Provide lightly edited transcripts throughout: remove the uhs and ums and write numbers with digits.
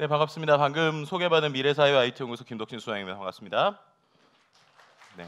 네, 반갑습니다. 방금 소개받은 미래사회 IT연구소 김덕진 수장입니다. 반갑습니다. 네,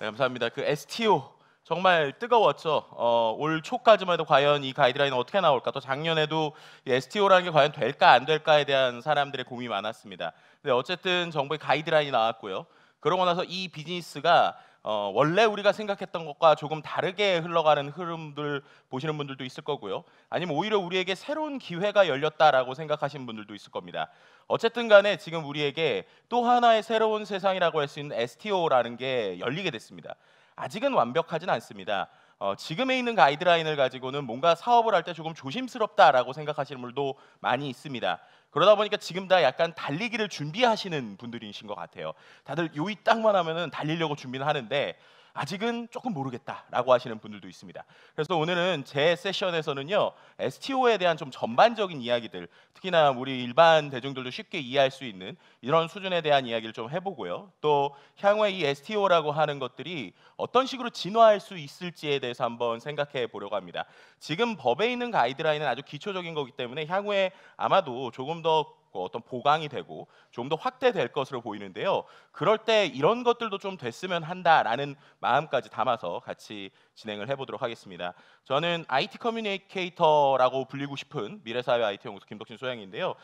네, 감사합니다. 그 STO 정말 뜨거웠죠. 올 초까지만 해도 과연 이 가이드라인은 어떻게 나올까? 또 작년에도 이 STO라는 게 과연 될까 안 될까에 대한 사람들의 고민이 많았습니다. 근데 어쨌든 정부의 가이드라인이 나왔고요. 그러고 나서 이 비즈니스가 원래 우리가 생각했던 것과 조금 다르게 흘러가는 흐름들 보시는 분들도 있을 거고요. 아니면 오히려 우리에게 새로운 기회가 열렸다라고 생각하시는 분들도 있을 겁니다. 어쨌든 간에 지금 우리에게 또 하나의 새로운 세상이라고 할 수 있는 STO라는 게 열리게 됐습니다. 아직은 완벽하진 않습니다. 지금에 있는 가이드라인을 가지고는 뭔가 사업을 할 때 조금 조심스럽다라고 생각하시는 분들도 많이 있습니다. 그러다 보니까 지금 다 약간 달리기를 준비하시는 분들이신 것 같아요. 다들 요이 딱만 하면은 달리려고 준비를 하는데 아직은 조금 모르겠다라고 하시는 분들도 있습니다. 그래서 오늘은 제 세션에서는요, STO에 대한 좀 전반적인 이야기들, 특히나 우리 일반 대중들도 쉽게 이해할 수 있는 이런 수준에 대한 이야기를 좀 해보고요. 또 향후에 이 STO라고 하는 것들이 어떤 식으로 진화할 수 있을지에 대해서 한번 생각해 보려고 합니다. 지금 법에 있는 가이드라인은 아주 기초적인 거기 때문에 향후에 아마도 조금 더 어떤 보강이 되고 좀 더 확대될 것으로 보이는데요. 그럴 때 이런 것들도 좀 됐으면 한다라는 마음까지 담아서 같이 진행을 해보도록 하겠습니다. 저는 IT 커뮤니케이터라고 불리고 싶은 미래사회 IT 연구소 김덕진 소장인데요.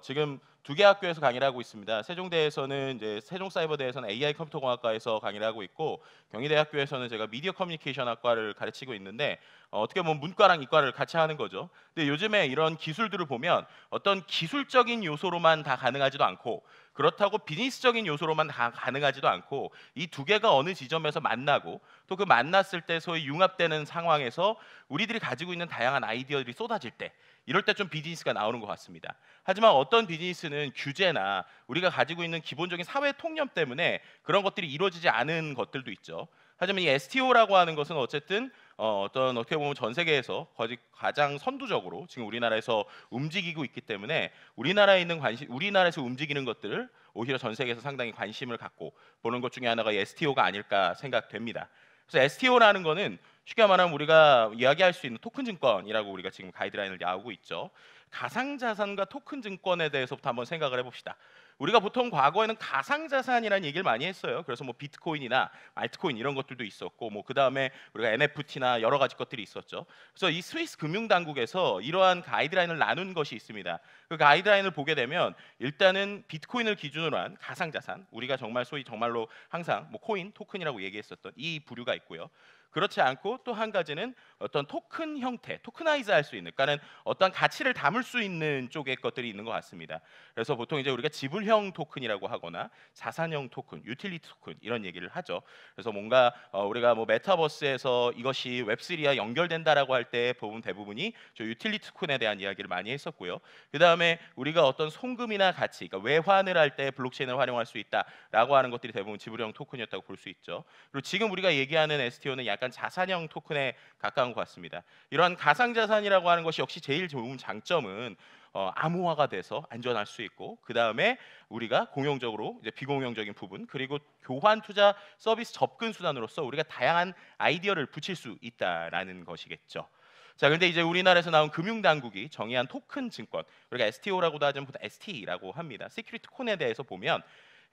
지금 두 개 학교에서 강의를 하고 있습니다. 세종대에서는 이제 세종사이버대에서는 AI 컴퓨터공학과에서 강의를 하고 있고, 경희대학교에서는 제가 미디어 커뮤니케이션 학과를 가르치고 있는데, 어떻게 보면 문과랑 이과를 같이 하는 거죠. 근데 요즘에 이런 기술들을 보면 어떤 기술적인 요소로만 다 가능하지도 않고, 그렇다고 비즈니스적인 요소로만 다 가능하지도 않고, 이 두 개가 어느 지점에서 만나고 또 그 만났을 때 소위 융합되는 상황에서 우리들이 가지고 있는 다양한 아이디어들이 쏟아질 때, 이럴 때 좀 비즈니스가 나오는 것 같습니다. 하지만 어떤 비즈니스는 규제나 우리가 가지고 있는 기본적인 사회 통념 때문에 그런 것들이 이루어지지 않은 것들도 있죠. 하지만 이 STO라고 하는 것은 어쨌든 어떻게 보면 전 세계에서 거의 가장 선두적으로 지금 우리나라에서 움직이고 있기 때문에 우리나라에서 움직이는 것들을 오히려 전 세계에서 상당히 관심을 갖고 보는 것 중에 하나가 STO가 아닐까 생각됩니다. 그래서 STO라는 거는 쉽게 말하면 우리가 이야기할 수 있는 토큰 증권이라고 우리가 지금 가이드라인을 나오고 있죠. 가상자산과 토큰 증권에 대해서부터 한번 생각을 해봅시다. 우리가 보통 과거에는 가상자산이라는 얘기를 많이 했어요. 그래서 뭐 비트코인이나 알트코인 이런 것들도 있었고, 뭐 그 다음에 우리가 NFT나 여러 가지 것들이 있었죠. 그래서 이 스위스 금융당국에서 이러한 가이드라인을 나눈 것이 있습니다. 그 가이드라인을 보게 되면 일단은 비트코인을 기준으로 한 가상자산, 우리가 정말 소위 정말로 항상 뭐 코인, 토큰이라고 얘기했었던 이 부류가 있고요. 그렇지 않고 또 한 가지는 어떤 토큰 형태, 토크나이즈 할 수 있는, 그러니까는 어떤 가치를 담을 수 있는 쪽의 것들이 있는 것 같습니다. 그래서 보통 이제 우리가 지불형 토큰이라고 하거나 자산형 토큰, 유틸리티 토큰 이런 얘기를 하죠. 그래서 뭔가 우리가 뭐 메타버스에서 이것이 웹3와 연결된다라고 할 때 대부분이 저 유틸리티 토큰에 대한 이야기를 많이 했었고요. 그 다음에 우리가 어떤 송금이나 가치, 그러니까 외환을 할 때 블록체인을 활용할 수 있다라고 하는 것들이 대부분 지불형 토큰이었다고 볼 수 있죠. 그리고 지금 우리가 얘기하는 STO는 약간 자산형 토큰에 가까운 것 같습니다. 이러한 가상자산이라고 하는 것이 역시 제일 좋은 장점은 암호화가 돼서 안전할 수 있고, 그 다음에 우리가 공용적으로 이제 비공용적인 부분, 그리고 교환 투자 서비스 접근 수단으로서 우리가 다양한 아이디어를 붙일 수 있다라는 것이겠죠. 자, 근데 이제 우리나라에서 나온 금융당국이 정의한 토큰 증권, 우리가 STO라고도 하지만 보통 ST라고 합니다. 시큐리티 콘에 대해서 보면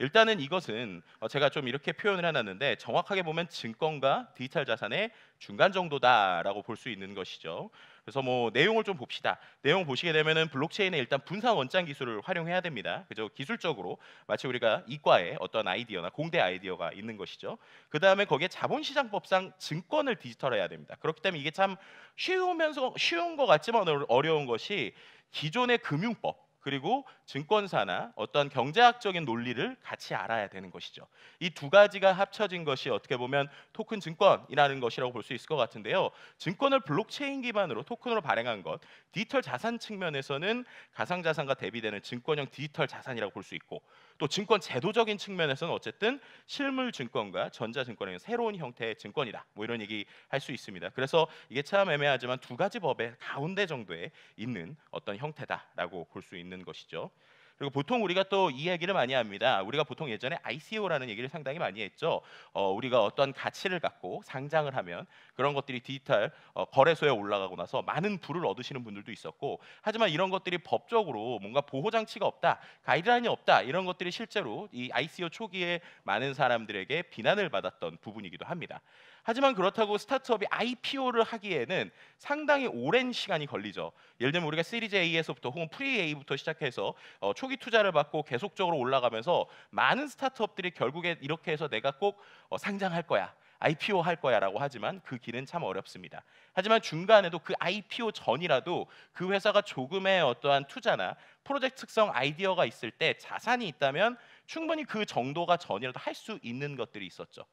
일단은 이것은 제가 좀 이렇게 표현을 해놨는데, 정확하게 보면 증권과 디지털 자산의 중간 정도다라고 볼 수 있는 것이죠. 그래서 뭐 내용을 좀 봅시다. 내용 보시게 되면은 블록체인에 일단 분산 원장 기술을 활용해야 됩니다. 그죠? 기술적으로 마치 우리가 이과에 어떤 아이디어나 공대 아이디어가 있는 것이죠. 그 다음에 거기에 자본시장법상 증권을 디지털해야 됩니다. 그렇기 때문에 이게 참 쉬운 것 같지만 어려운 것이 기존의 금융법 그리고 증권사나 어떤 경제학적인 논리를 같이 알아야 되는 것이죠. 이 두 가지가 합쳐진 것이 어떻게 보면 토큰 증권이라는 것이라고 볼 수 있을 것 같은데요. 증권을 블록체인 기반으로 토큰으로 발행한 것, 디지털 자산 측면에서는 가상자산과 대비되는 증권형 디지털 자산이라고 볼 수 있고, 또 증권 제도적인 측면에서는 어쨌든 실물 증권과 전자증권의 새로운 형태의 증권이다. 뭐 이런 얘기 할 수 있습니다. 그래서 이게 참 애매하지만 두 가지 법의 가운데 정도에 있는 어떤 형태다라고 볼 수 있는 것이죠. 그리고 보통 우리가 또 이 얘기를 많이 합니다. 우리가 보통 예전에 ICO라는 얘기를 상당히 많이 했죠. 우리가 어떤 가치를 갖고 상장을 하면 그런 것들이 디지털 거래소에 올라가고 나서 많은 부를 얻으시는 분들도 있었고, 하지만 이런 것들이 법적으로 뭔가 보호 장치가 없다, 가이드라인이 없다, 이런 것들이 실제로 이 ICO 초기에 많은 사람들에게 비난을 받았던 부분이기도 합니다. 하지만 그렇다고 스타트업이 IPO를 하기에는 상당히 오랜 시간이 걸리죠. 예를 들면 우리가 시리즈 A에서부터 혹은 프리 A부터 시작해서 초기 투자를 받고 계속적으로 올라가면서 많은 스타트업들이 결국에 이렇게 해서 내가 꼭 상장할 거야, IPO 할 거야라고 하지만 그 길은 참 어렵습니다. 하지만 중간에도 그 IPO 전이라도 그 회사가 조금의 어떠한 투자나 프로젝트 특성 아이디어가 있을 때 자산이 있다면 충분히 그 정도가 전이라도 할 수 있는 것들이 있었죠.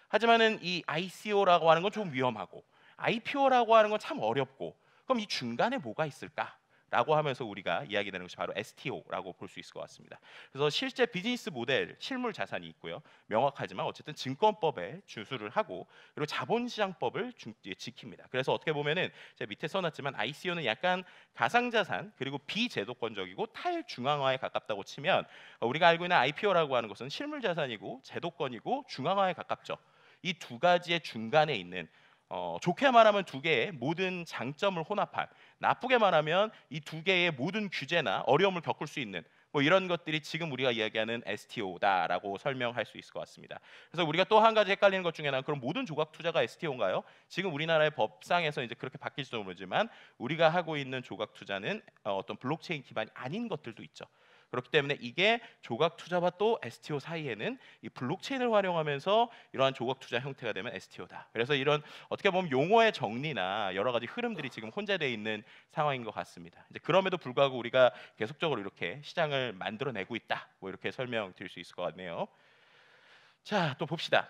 하지만은 이 ICO라고 하는 건 좀 위험하고 IPO라고 하는 건 참 어렵고, 그럼 이 중간에 뭐가 있을까? 라고 하면서 우리가 이야기되는 것이 바로 STO라고 볼 수 있을 것 같습니다. 그래서 실제 비즈니스 모델, 실물 자산이 있고요. 명확하지만 어쨌든 증권법에 준수를 하고, 그리고 자본시장법을 지킵니다. 그래서 어떻게 보면은 제가 밑에 써놨지만 ICO는 약간 가상자산 그리고 비제도권적이고 탈중앙화에 가깝다고 치면, 우리가 알고 있는 IPO라고 하는 것은 실물 자산이고 제도권이고 중앙화에 가깝죠. 이 두 가지의 중간에 있는, 좋게 말하면 두 개의 모든 장점을 혼합한, 나쁘게 말하면 이 두 개의 모든 규제나 어려움을 겪을 수 있는, 뭐 이런 것들이 지금 우리가 이야기하는 STO다라고 설명할 수 있을 것 같습니다. 그래서 우리가 또 한 가지 헷갈리는 것 중에 하나는, 그럼 모든 조각 투자가 STO인가요? 지금 우리나라의 법상에서 이제 그렇게 바뀔지도 모르지만 우리가 하고 있는 조각 투자는 어떤 블록체인 기반이 아닌 것들도 있죠. 그렇기 때문에 이게 조각 투자와 또 STO 사이에는 이 블록체인을 활용하면서 이러한 조각 투자 형태가 되면 STO다. 그래서 이런 어떻게 보면 용어의 정리나 여러 가지 흐름들이 지금 혼재되어 있는 상황인 것 같습니다. 이제 그럼에도 불구하고 우리가 계속적으로 이렇게 시장을 만들어내고 있다, 뭐 이렇게 설명드릴 수 있을 것 같네요. 자, 또 봅시다.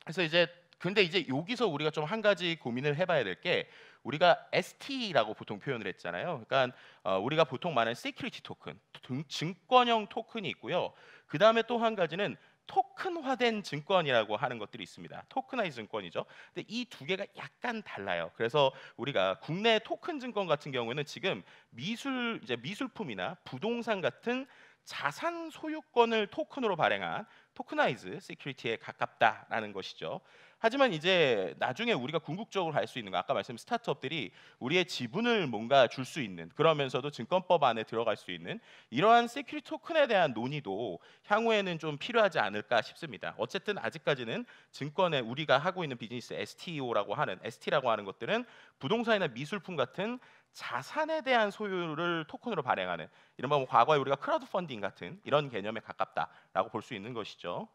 그래서 이제 근데 이제 여기서 우리가 좀 한 가지 고민을 해봐야 될 게, 우리가 ST라고 보통 표현을 했잖아요. 그러니까 우리가 보통 말하는 시큐리티 토큰, 증권형 토큰이 있고요. 그 다음에 또 한 가지는 토큰화된 증권이라고 하는 것들이 있습니다. 토큰화이즈 증권이죠. 근데 이 두 개가 약간 달라요. 그래서 우리가 국내 토큰 증권 같은 경우에는 지금 이제 미술품이나 부동산 같은 자산 소유권을 토큰으로 발행한 토크나이즈 시큐리티에 가깝다라는 것이죠. 하지만 이제 나중에 우리가 궁극적으로 할 수 있는 거, 아까 말씀드린 스타트업들이 우리의 지분을 뭔가 줄 수 있는, 그러면서도 증권법 안에 들어갈 수 있는 이러한 시큐리티 토큰에 대한 논의도 향후에는 좀 필요하지 않을까 싶습니다. 어쨌든 아직까지는 증권에 우리가 하고 있는 비즈니스 ST라고 하는 것들은 부동산이나 미술품 같은 자산에 대한 소유를 토큰으로 발행하는, 이른바 뭐 과거에 우리가 크라우드 펀딩 같은 이런 개념에 가깝다라고 볼 수 있는 것이죠.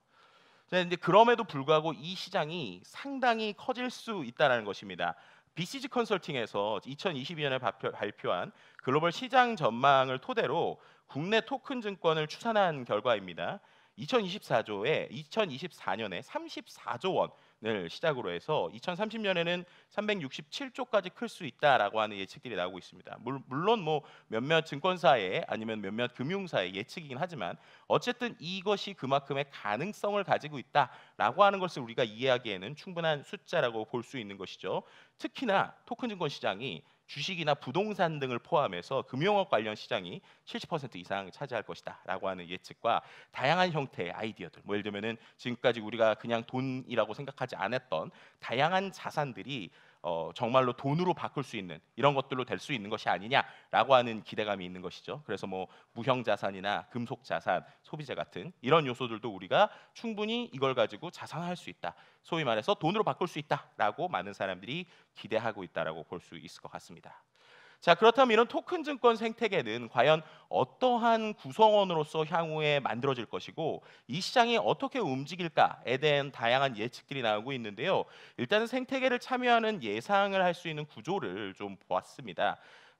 근데 그럼에도 불구하고 이 시장이 상당히 커질 수 있다는 것입니다. BCG 컨설팅에서 2022년에 발표한 글로벌 시장 전망을 토대로 국내 토큰 증권을 추산한 결과입니다. 2024년에 34조 원을 시작으로 해서 2030년에는 367조까지 클 수 있다라고 하는 예측들이 나오고 있습니다. 물론 뭐 몇몇 증권사의 아니면 몇몇 금융사의 예측이긴 하지만 어쨌든 이것이 그만큼의 가능성을 가지고 있다라고 하는 것을 우리가 이해하기에는 충분한 숫자라고 볼 수 있는 것이죠. 특히나 토큰 증권 시장이 주식이나 부동산 등을 포함해서 금융업 관련 시장이 70% 이상 차지할 것이다라고 하는 예측과 다양한 형태의 아이디어들, 뭐 예를 들면은 지금까지 우리가 그냥 돈이라고 생각하지 않았던 다양한 자산들이 정말로 돈으로 바꿀 수 있는 이런 것들로 될 수 있는 것이 아니냐라고 하는 기대감이 있는 것이죠. 그래서 뭐 무형 자산이나 금속 자산, 소비재 같은 이런 요소들도 우리가 충분히 이걸 가지고 자산화할 수 있다, 소위 말해서 돈으로 바꿀 수 있다라고 많은 사람들이 기대하고 있다라고 볼 수 있을 것 같습니다. 자, 그렇다면 이런 토큰 증권 생태계는 과연 어떠한 구성원으로서 향후에 만들어질 것이고 이 시장이 어떻게 움직일까에 대한 다양한 예측들이 나오고 있는데요. 일단은 생태계를 참여하는 예상을 할 수 있는 구조를 좀 보았습니다.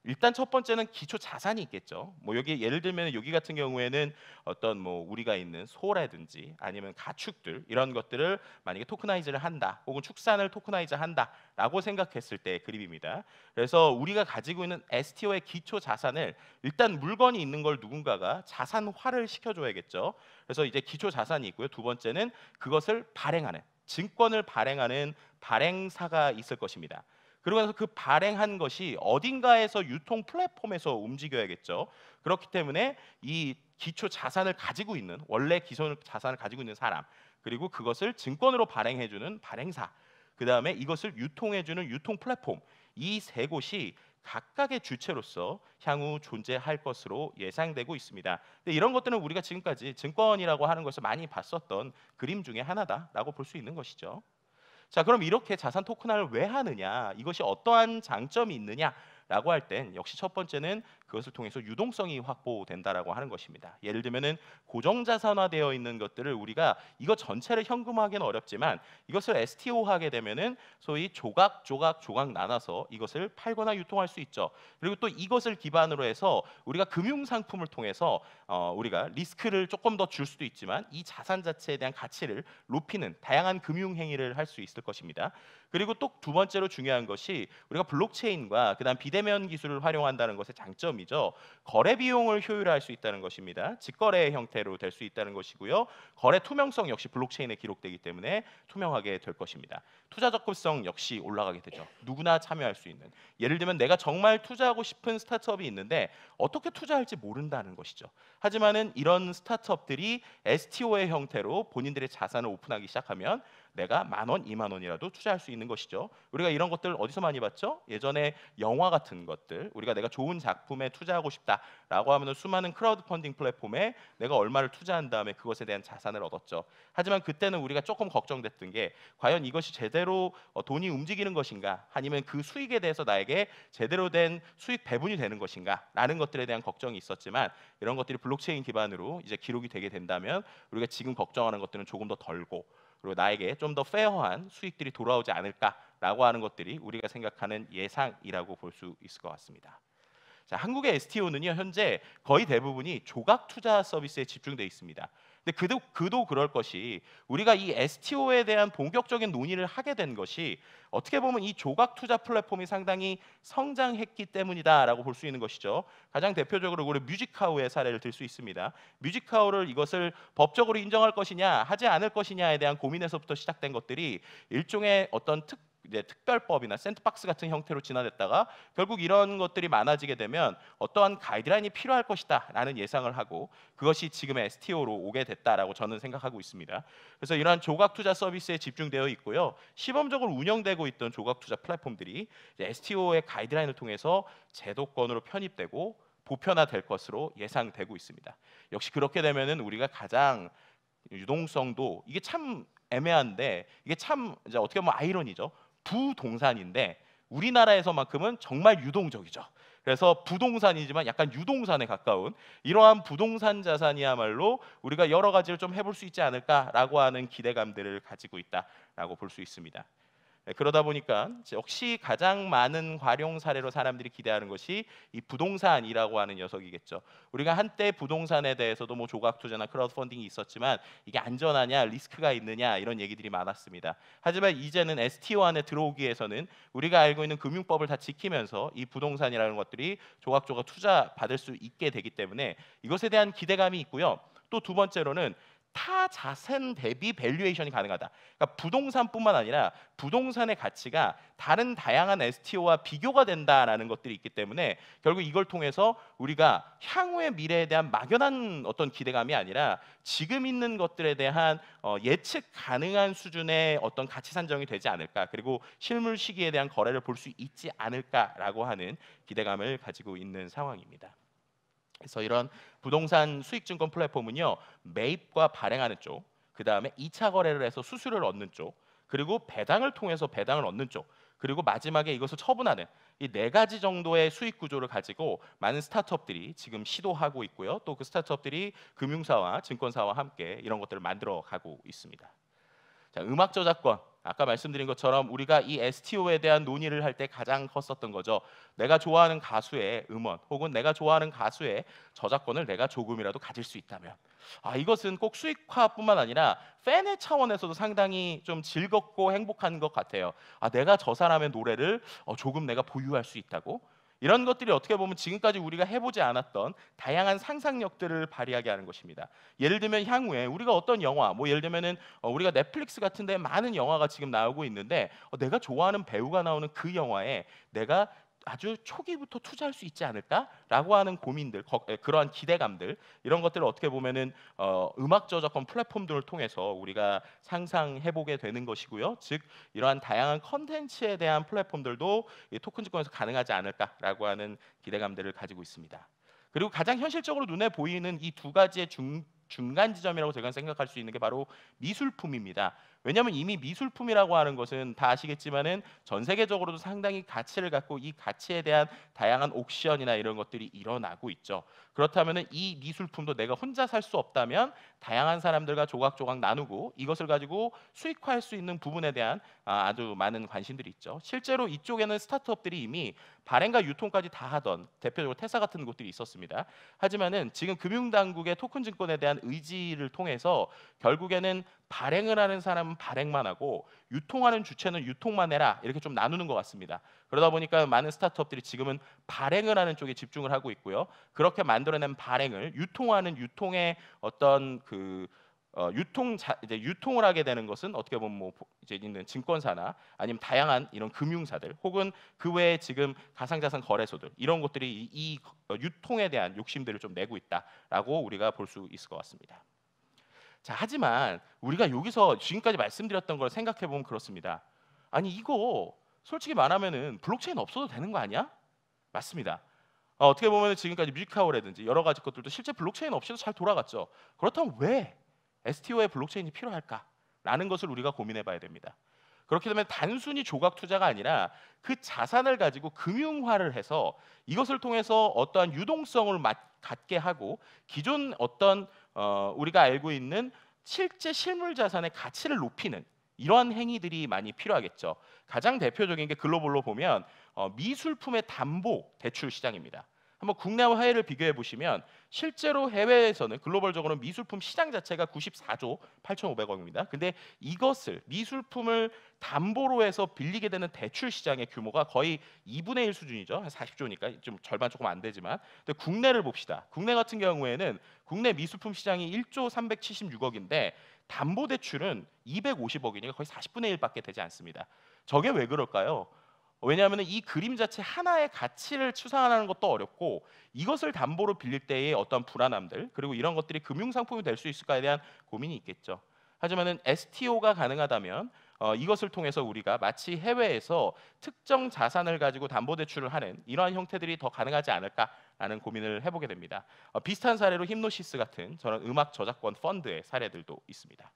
일단 첫 번째는 기초 자산이 있겠죠. 뭐 여기 예를 들면 여기 같은 경우에는 어떤 뭐 우리가 있는 소라든지 아니면 가축들, 이런 것들을 만약에 토크나이즈를 한다, 혹은 축산을 토크나이즈 한다라고 생각했을 때 그림입니다. 그래서 우리가 가지고 있는 STO의 기초 자산을, 일단 물건이 있는 걸 누군가가 자산화를 시켜줘야겠죠. 그래서 이제 기초 자산이 있고요. 두 번째는 그것을 발행하는, 증권을 발행하는 발행사가 있을 것입니다. 그리고 나서 그 발행한 것이 어딘가에서 유통 플랫폼에서 움직여야겠죠. 그렇기 때문에 이 기초 자산을 가지고 있는, 원래 기존 자산을 가지고 있는 사람, 그리고 그것을 증권으로 발행해주는 발행사, 그 다음에 이것을 유통해주는 유통 플랫폼, 이 세 곳이 각각의 주체로서 향후 존재할 것으로 예상되고 있습니다. 근데 이런 것들은 우리가 지금까지 증권이라고 하는 것을 많이 봤었던 그림 중에 하나다라고 볼 수 있는 것이죠. 자, 그럼 이렇게 자산 토큰화를 왜 하느냐? 이것이 어떠한 장점이 있느냐라고 할 땐 역시 첫 번째는 그것을 통해서 유동성이 확보된다라고 하는 것입니다. 예를 들면은 고정 자산화되어 있는 것들을 우리가 이것 전체를 현금화하기는 어렵지만 이것을 STO하게 되면은 소위 조각 나눠서 이것을 팔거나 유통할 수 있죠. 그리고 또 이것을 기반으로 해서 우리가 금융 상품을 통해서 우리가 리스크를 조금 더 줄 수도 있지만 이 자산 자체에 대한 가치를 높이는 다양한 금융 행위를 할 수 있을 것입니다. 그리고 또 두 번째로 중요한 것이 우리가 블록체인과 그다음 비대면 기술을 활용한다는 것의 장점이죠. 거래 비용을 효율화할 수 있다는 것입니다. 직거래 형태로 될 수 있다는 것이고요. 거래 투명성 역시 블록체인에 기록되기 때문에 투명하게 될 것입니다. 투자 적극성 역시 올라가게 되죠. 누구나 참여할 수 있는. 예를 들면 내가 정말 투자하고 싶은 스타트업이 있는데 어떻게 투자할지 모른다는 것이죠. 하지만은 이런 스타트업들이 STO의 형태로 본인들의 자산을 오픈하기 시작하면 내가 10,000원, 20,000원이라도 투자할 수 있는 것이죠. 우리가 이런 것들 어디서 많이 봤죠? 예전에 영화 같은 것들, 우리가 내가 좋은 작품에 투자하고 싶다라고 하면 수많은 크라우드 펀딩 플랫폼에 내가 얼마를 투자한 다음에 그것에 대한 자산을 얻었죠. 하지만 그때는 우리가 조금 걱정됐던 게 과연 이것이 제대로 돈이 움직이는 것인가, 아니면 그 수익에 대해서 나에게 제대로 된 수익 배분이 되는 것인가라는 것들에 대한 걱정이 있었지만 이런 것들이 블록체인 기반으로 이제 기록이 되게 된다면 우리가 지금 걱정하는 것들은 조금 더 덜고, 그리고 나에게 좀 더 페어한 수익들이 돌아오지 않을까라고 하는 것들이 우리가 생각하는 예상이라고 볼 수 있을 것 같습니다. 자, 한국의 STO는요 현재 거의 대부분이 조각 투자 서비스에 집중돼 있습니다. 근데 그도 그럴 것이 우리가 이 STO에 대한 본격적인 논의를 하게 된 것이 어떻게 보면 이 조각 투자 플랫폼이 상당히 성장했기 때문이다라고 볼 수 있는 것이죠. 가장 대표적으로 우리 뮤직하우의 사례를 들 수 있습니다. 뮤직하우를 이것을 법적으로 인정할 것이냐 하지 않을 것이냐에 대한 고민에서부터 시작된 것들이 일종의 어떤 이제 특별법이나 샌드박스 같은 형태로 진화됐다가 결국 이런 것들이 많아지게 되면 어떠한 가이드라인이 필요할 것이다라는 예상을 하고 그것이 지금의 STO로 오게 됐다라고 저는 생각하고 있습니다. 그래서 이러한 조각 투자 서비스에 집중되어 있고요. 시범적으로 운영되고 있던 조각 투자 플랫폼들이 STO의 가이드라인을 통해서 제도권으로 편입되고 보편화될 것으로 예상되고 있습니다. 역시 그렇게 되면은 우리가 가장 유동성도 이게 참 애매한데 이게 참 이제 어떻게 보면 아이러니죠. 부동산인데 우리나라에서만큼은 정말 유동적이죠. 그래서 부동산이지만 약간 유동산에 가까운 이러한 부동산 자산이야말로 우리가 여러 가지를 좀 해볼 수 있지 않을까라고 하는 기대감들을 가지고 있다라고 볼 수 있습니다. 그러다 보니까 역시 가장 많은 활용 사례로 사람들이 기대하는 것이 이 부동산이라고 하는 녀석이겠죠. 우리가 한때 부동산에 대해서도 뭐 조각 투자나 크라우드 펀딩이 있었지만 이게 안전하냐, 리스크가 있느냐 이런 얘기들이 많았습니다. 하지만 이제는 STO 안에 들어오기 위해서는 우리가 알고 있는 금융법을 다 지키면서 이 부동산이라는 것들이 조각조각 투자 받을 수 있게 되기 때문에 이것에 대한 기대감이 있고요. 또 두 번째로는 타 자산 대비 밸류에이션이 가능하다. 그러니까 부동산뿐만 아니라 부동산의 가치가 다른 다양한 STO와 비교가 된다라는 것들이 있기 때문에 결국 이걸 통해서 우리가 향후의 미래에 대한 막연한 어떤 기대감이 아니라 지금 있는 것들에 대한 예측 가능한 수준의 어떤 가치 산정이 되지 않을까, 그리고 실물 시기에 대한 거래를 볼 수 있지 않을까라고 하는 기대감을 가지고 있는 상황입니다. 그래서 이런 부동산 수익증권 플랫폼은요, 매입과 발행하는 쪽, 그 다음에 2차 거래를 해서 수수료를 얻는 쪽, 그리고 배당을 통해서 배당을 얻는 쪽, 그리고 마지막에 이것을 처분하는 이 네 가지 정도의 수익 구조를 가지고 많은 스타트업들이 지금 시도하고 있고요. 또 그 스타트업들이 금융사와 증권사와 함께 이런 것들을 만들어 가고 있습니다. 자, 음악 저작권. 아까 말씀드린 것처럼 우리가 이 STO에 대한 논의를 할 때 가장 컸었던 거죠. 내가 좋아하는 가수의 음원 혹은 내가 좋아하는 가수의 저작권을 내가 조금이라도 가질 수 있다면 이것은 꼭 수익화뿐만 아니라 팬의 차원에서도 상당히 좀 즐겁고 행복한 것 같아요. 내가 저 사람의 노래를 조금 내가 보유할 수 있다고? 이런 것들이 어떻게 보면 지금까지 우리가 해보지 않았던 다양한 상상력들을 발휘하게 하는 것입니다. 예를 들면 향후에 우리가 어떤 영화, 뭐 예를 들면은 우리가 넷플릭스 같은데 많은 영화가 지금 나오고 있는데 내가 좋아하는 배우가 나오는 그 영화에 내가 아주 초기부터 투자할 수 있지 않을까라고 하는 고민들, 그러한 기대감들 이런 것들을 어떻게 보면은 음악 저작권 플랫폼들을 통해서 우리가 상상해 보게 되는 것이고요. 즉 이러한 다양한 컨텐츠에 대한 플랫폼들도 이 토큰즈권에서 가능하지 않을까라고 하는 기대감들을 가지고 있습니다. 그리고 가장 현실적으로 눈에 보이는 이 두 가지의 중간 지점이라고 제가 생각할 수 있는 게 바로 미술품입니다. 왜냐하면 이미 미술품이라고 하는 것은 다 아시겠지만은 전 세계적으로도 상당히 가치를 갖고 이 가치에 대한 다양한 옥션이나 이런 것들이 일어나고 있죠. 그렇다면은 이 미술품도 내가 혼자 살 수 없다면 다양한 사람들과 조각조각 나누고 이것을 가지고 수익화할 수 있는 부분에 대한 아주 많은 관심들이 있죠. 실제로 이쪽에는 스타트업들이 이미 발행과 유통까지 다 하던 대표적으로 테사 같은 곳들이 있었습니다. 하지만은 지금 금융당국의 토큰 증권에 대한 의지를 통해서 결국에는 발행을 하는 사람은 발행만 하고 유통하는 주체는 유통만 해라 이렇게 좀 나누는 것 같습니다. 그러다 보니까 많은 스타트업들이 지금은 발행을 하는 쪽에 집중을 하고 있고요. 그렇게 만들어낸 발행을 유통하는 유통의 어떤 이제 유통을 하게 되는 것은 어떻게 보면 뭐 이제 있는 증권사나 아니면 다양한 이런 금융사들 혹은 그 외에 지금 가상자산 거래소들 이런 것들이 이 유통에 대한 욕심들을 좀 내고 있다라고 우리가 볼 수 있을 것 같습니다. 자, 하지만 우리가 여기서 지금까지 말씀드렸던 걸 생각해 보면 그렇습니다. 아니 이거 솔직히 말하면은 블록체인 없어도 되는 거 아니야? 맞습니다. 어떻게 보면 지금까지 뮤직하우라든지 여러 가지 것들도 실제 블록체인 없이도 잘 돌아갔죠. 그렇다면 왜 STO에 블록체인이 필요할까라는 것을 우리가 고민해 봐야 됩니다. 그렇게 되면 단순히 조각 투자가 아니라 그 자산을 가지고 금융화를 해서 이것을 통해서 어떠한 유동성을 갖게 하고 기존 어떤 우리가 알고 있는 실제 실물 자산의 가치를 높이는 이러한 행위들이 많이 필요하겠죠. 가장 대표적인 게 글로벌로 보면 미술품의 담보 대출 시장입니다. 한번 국내와 해외를 비교해 보시면 실제로 해외에서는 글로벌적으로 미술품 시장 자체가 94조 8,500억입니다. 근데 이것을 미술품을 담보로 해서 빌리게 되는 대출 시장의 규모가 거의 2분의 1 수준이죠. 한 40조니까 좀 절반 조금 안 되지만. 근데 국내를 봅시다. 국내 같은 경우에는 국내 미술품 시장이 1조 376억인데 담보 대출은 250억이니까 거의 40분의 1밖에 되지 않습니다. 저게 왜 그럴까요? 왜냐하면 이 그림 자체 하나의 가치를 추산하는 것도 어렵고 이것을 담보로 빌릴 때의 어떤 불안함들 그리고 이런 것들이 금융 상품이 될 수 있을까에 대한 고민이 있겠죠. 하지만은 STO가 가능하다면 이것을 통해서 우리가 마치 해외에서 특정 자산을 가지고 담보 대출을 하는 이러한 형태들이 더 가능하지 않을까라는 고민을 해보게 됩니다. 비슷한 사례로 힙노시스 같은 저런 음악 저작권 펀드의 사례들도 있습니다.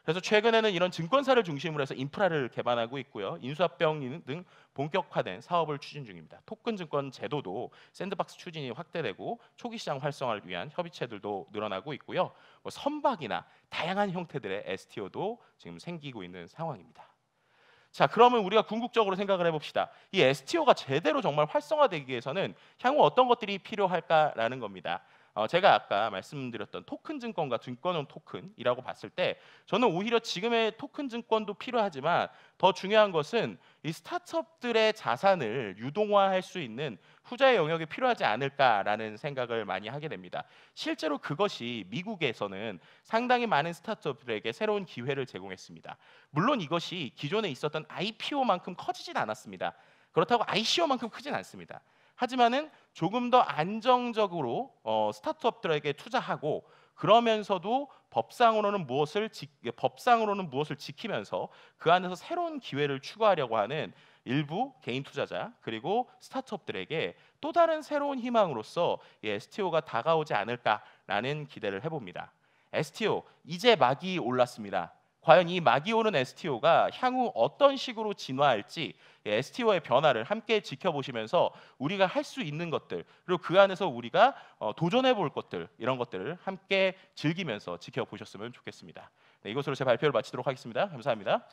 그래서 최근에는 이런 증권사를 중심으로 해서 인프라를 개발하고 있고요. 인수합병 등 본격화된 사업을 추진 중입니다. 토큰 증권 제도도 샌드박스 추진이 확대되고 초기 시장 활성화를 위한 협의체들도 늘어나고 있고요. 뭐 선박이나 다양한 형태들의 STO도 지금 생기고 있는 상황입니다. 자, 그러면 우리가 궁극적으로 생각을 해봅시다. 이 STO가 제대로 정말 활성화되기 위해서는 향후 어떤 것들이 필요할까라는 겁니다. 제가 아까 말씀드렸던 토큰 증권과 증권형 토큰이라고 봤을 때 저는 오히려 지금의 토큰 증권도 필요하지만 더 중요한 것은 이 스타트업들의 자산을 유동화할 수 있는 후자의 영역이 필요하지 않을까라는 생각을 많이 하게 됩니다. 실제로 그것이 미국에서는 상당히 많은 스타트업들에게 새로운 기회를 제공했습니다. 물론 이것이 기존에 있었던 IPO만큼 커지진 않았습니다. 그렇다고 ICO만큼 크진 않습니다. 하지만은 조금 더 안정적으로 스타트업들에게 투자하고 그러면서도 법상으로는 무엇을 지키면서 그 안에서 새로운 기회를 추구하려고 하는 일부 개인 투자자 그리고 스타트업들에게 또 다른 새로운 희망으로서 이 STO가 다가오지 않을까라는 기대를 해봅니다. STO 이제 막이 올랐습니다. 과연 이 막이 오는 STO가 향후 어떤 식으로 진화할지 STO의 변화를 함께 지켜보시면서 우리가 할 수 있는 것들 그리고 그 안에서 우리가 도전해 볼 것들 이런 것들을 함께 즐기면서 지켜보셨으면 좋겠습니다. 네, 이것으로 제 발표를 마치도록 하겠습니다. 감사합니다.